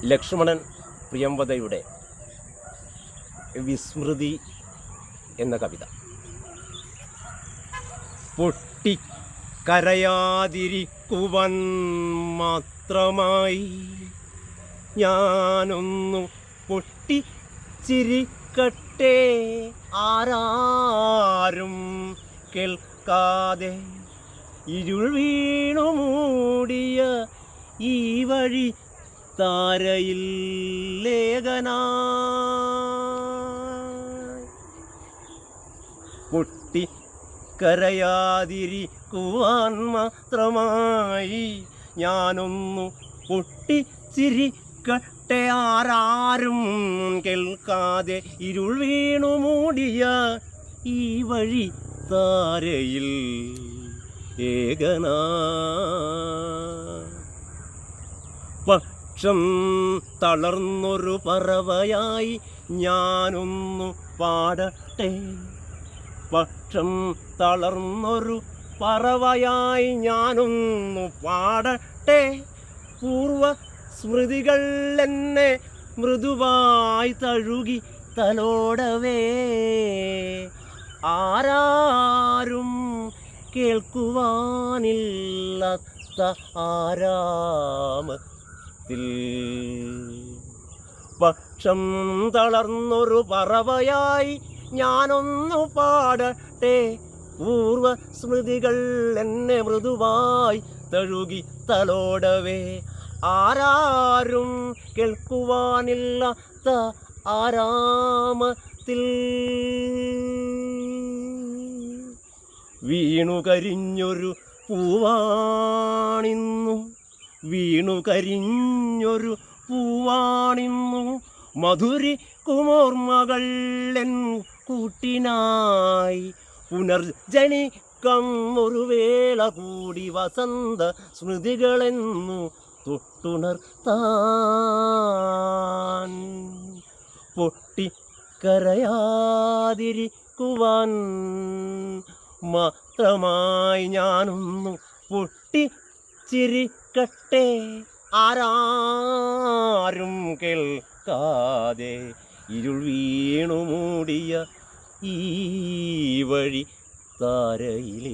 ലക്ഷ്മണൻ പ്രിയംവദയുടെ വിസ്മൃതി എന്ന കവിത. പൊട്ടിക്കരയാതിരിക്കുവാൻ മാത്രമായി ഞാനൊന്നു പൊട്ടിച്ചിരിക്കട്ടെ, ആരാരും കേൾക്കാതെ ഇരുൾ വീണു മൂടിയ ഈ വഴി താരയിൽ ലേഖനായി. പൊട്ടിക്കരയാതിരിക്കുവാൻ മാത്രമായി ഞാനൊന്നു പൊട്ടിച്ചിരിക്കട്ടെ, ആരാരും കേൾക്കാതെ ഇരുൾ വീണു മൂടിയ ഈ വഴി താരയിൽ ഏകനായി. പക്ഷം തളർന്നൊരു പറവയായി ഞാനൊന്നു പാടട്ടെ, പക്ഷം തളർന്നൊരു പറവയായി ഞാനൊന്നു പാടട്ടെ, പൂർവ സ്മൃതികൾ എന്നെ മൃദുവായി തഴുകി തലോടവേ, ആരാരും കേൾക്കുവാനില്ലാത്ത ആരാമത്തിൽ. പക്ഷം തളർന്നൊരു പറവയായി ഞാനൊന്നു പാടട്ടെ, പൂർവ സ്മൃതികൾ എന്നെ മൃദുവായി തഴുകി തലോടവേ, ആരാരും കേൾക്കുവാനില്ലാത്ത ആരാമത്തിൽ. വീണുകരിഞ്ഞൊരു പൂവാണിന്നു, വീണുകരിഞ്ഞൊരു പൂവാണിന്നു, മധുരിക്കുമോർമ്മകൾ എൻ കൂട്ടിനായി. പുനർജനിക്കം ഒരു വേള കൂടി വസന്ത സ്മൃതികളെന്നു തൊട്ടുണർത്താൻ. പൊട്ടിക്കരയാതിരിക്കുവാൻ മാത്രമായി ഞാനൊന്നു പൊട്ടിച്ചിരിക്കട്ടെ, ആരാരും കേൾക്കാതെ ഇരുൾ വീണു മൂടിയ ഈ വഴി താരയിലേഖനായി.